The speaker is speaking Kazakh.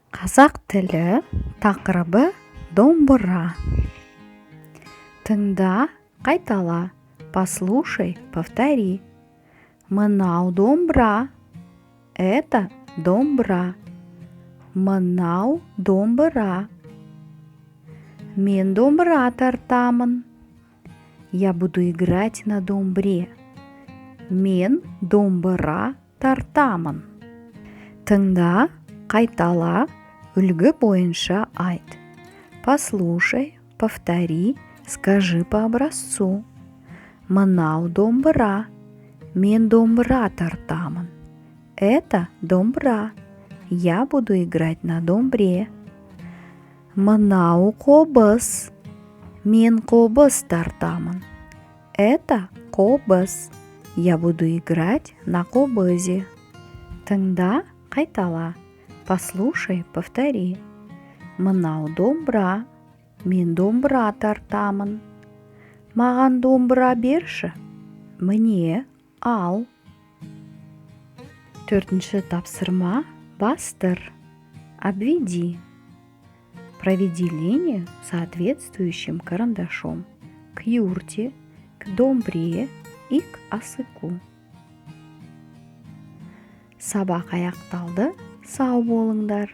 Қазақ тілі тақырыбы домбыра. Тыңда, қайтала, послушай, повтори. Мынау домбыра, это домбыра. Мынау домбыра. Мен домбыра тартамын. Я буду играть на домбре. Мен домбыра тартамын. Тыңда, қайтала, үлгі бойынша айт. Послушай, повтори, скажи по образцу. Мынау домбыра. Мен домбыра тартамын. Это домбыра. Я буду играть на домбре. Мынау қобыз. Мен қобыз тартамын. Это қобыз. Я буду играть на қобызе. Тыңда, қайтала. Послушай, повтори. Мынау домбыра. Мен домбыра тартамын. Маған домбыра берші. Міне, ал. Төртінші тапсырма. Бастыр. Обведи. Проведи линию соответствующим карандашом к юрте, к домбре и к асыку. Сабақ аяқталды. Сау болыңдар.